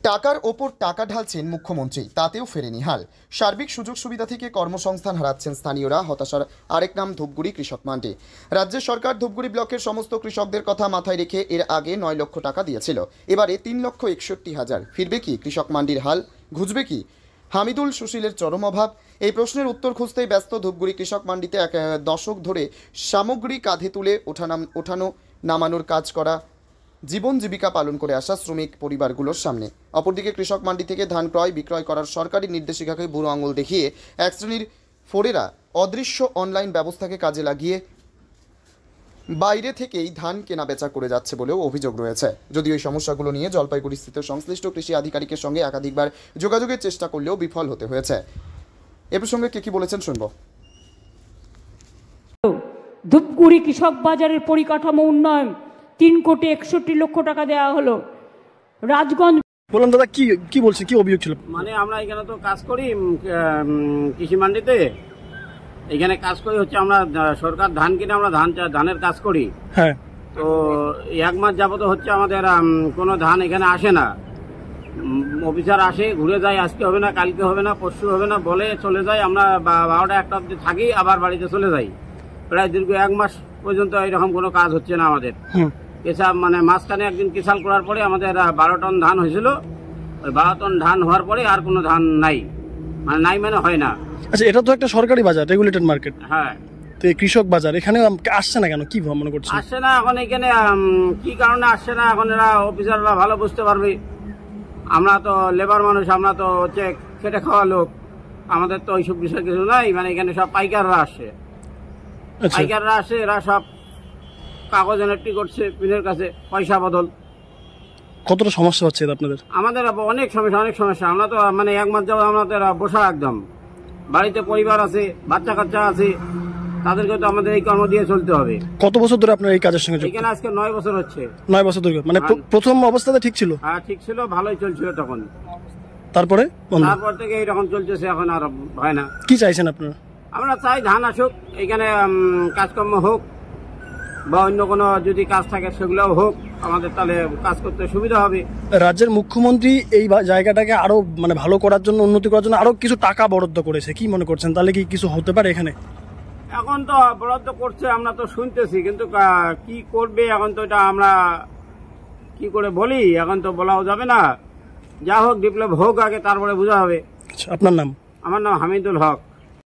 টাকার ওপর টাকা ঢালছেন মুখ্যমন্ত্রী, তাতেও ফেরেনি হাল। সার্বিক সুযোগ সুবিধা থেকে কর্মসংস্থান হারাচ্ছেন স্থানীয়রা। হতাশার আরেক নাম ধূপগুড়ি কৃষক মান্ডি। রাজ্য সরকার ধূপগুড়ি ব্লকের সমস্ত কৃষকদের কথা মাথায় রেখে এর আগে 9 লক্ষ টাকা দিয়েছিল। এবারে 3,61,000। ফিরবে কি কৃষক মান্ডির হাল? ঘুচবে কি? হামিদুল সুশীলের চরম অভাব? এই প্রশ্নের উত্তর খুঁজতেই ব্যস্ত ধূপগুড়ি কৃষক মান্ডিতে এক দশক ধরে সামগ্রী কাঁধে তুলে ওঠানো নামানোর কাজ করা, জীবন জীবিকা পালন করে আসা শ্রমিক পরিবারগুলোর সামনে। অপরদিকে কৃষক মান্ডি থেকে ধান ক্রয় বিক্রয় করার সরকারি নির্দেশিকাকে বুড়ো আঙুল দেখিয়ে এক শ্রেণীর ফোরেরা অদৃশ্য অনলাইন ব্যবস্থাকে কাজে লাগিয়ে বাইরে থেকেই ধান কেনা বেচা করে যাচ্ছে বলেও অভিযোগ রয়েছে। যদিও এই সমস্যাগুলো নিয়ে জলপাইগুড়ি স্থিত সংশ্লিষ্ট কৃষি আধিকারিকের সঙ্গে একাধিকবার যোগাযোগের চেষ্টা করলেও বিফল হতে হয়েছে। এ প্রসঙ্গে কে কি বলেছেন শুনব। ধূপগুড়ি কৃষক বাজারের পরিকাঠামো উন্নয়ন 3,61,00,000 টাকা দেওয়া হলো। রাজগঞ্জ বলুন দাদা, কি বলছে, কি অভিযোগ ছিল? মানে আমরা এখানে তো কাজ করি কৃষি মান্ডিতে, এখানে কাজ করি হচ্ছে আমরা সরকার ধান কিনে আমরা ধানের কাজ করি। হ্যাঁ, তো 1 মাস যাবত হচ্ছে আমাদের কোনো ধান এখানে আসে না। অফিসার আসে, ঘুরে যায়, আজকে হবে না, কালকে হবে না, পরশু হবে না বলে চলে যায়। আমরা 12টা 1টা অবধি থাকি, আবার বাড়িতে চলে যাই। প্রায় দীর্ঘ 1 মাস পর্যন্ত এরকম কোনো কাজ হচ্ছে না আমাদের। মানে মাঝখানে একদিন কিসাল করার পরে আমাদের 12 টন ধান হয়েছিল। ওই 12 টন ধান হওয়ার পরে আর কোনো ধান নাই, মানে হয় না। আচ্ছা, এটা তো একটা সরকারি বাজার, রেগুলেটেড মার্কেট। হ্যাঁ, তো এই কৃষক বাজার এখানে আসছে না কেন, কি মনে করছে? আসছে না এখন এখানে কি কারণে আসছে না, এখন এরা অফিসাররা ভালো বুঝতে পারবে। আমরা তো লেবার মানুষ, আমরা তো হচ্ছে খেটে খাওয়া লোক, আমাদের তো ওইসব বিষয় কিছু নাই। মানে এখানে সব পাইকাররা আসে, পাইকাররা আসে, এরা সব কাগজ এন্ট্রি করছে পিনের কাছে, পয়সা বদল। কতটা সমস্যা হচ্ছে আপনাদের? আমাদের অনেক সমস্যা। আমরা তো মানে 1 মাস যাবো আমাদের বসা একদম। বাড়িতে পরিবার আছে, বাচ্চা কাচ্চা আছে, তাদেরকে তো আমাদের এই কর্ম দিয়ে চলতে হবে। কত বছর ধরে আপনার এই কাজের সঙ্গে যুক্ত? এখানে আজকে 9 বছর হচ্ছে। 9 বছর ধরে? মানে প্রথম অবস্থাতে ঠিক ছিল? হ্যাঁ, ঠিক ছিল, ভালোই চলছিল তখন। তারপর থেকে এইরকম চলতেছে, এখন আর হয় না। কি চাইছেন আপনারা? আমরা চাই ধান আসুক, এখানে কাজকর্ম হোক, বা অন্য কোনো যদি কাজ থাকে সেগুলোও হোক, আমাদের তাহলে কাজ করতে সুবিধা হবে। রাজ্যের মুখ্যমন্ত্রী এই জায়গাটাকে আরো মানে ভালো করার জন্য, উন্নতি করার জন্য আরো কিছু টাকা বরাদ্দ করেছে, কি মনে করছেন? তাহলে কি কিছু হতে পারে এখানে? এখন তো বরাদ্দ করছে, আমরা তো শুনতেছি, কিন্তু কি করবে এখন তো এটা আমরা কি করে বলি, এখন তো বলাও যাবে না। যা হোক, ডেভেলপ হোক আগে, তারপরে বোঝা হবে। আপনার নাম? আমার নাম হামিদুল হক।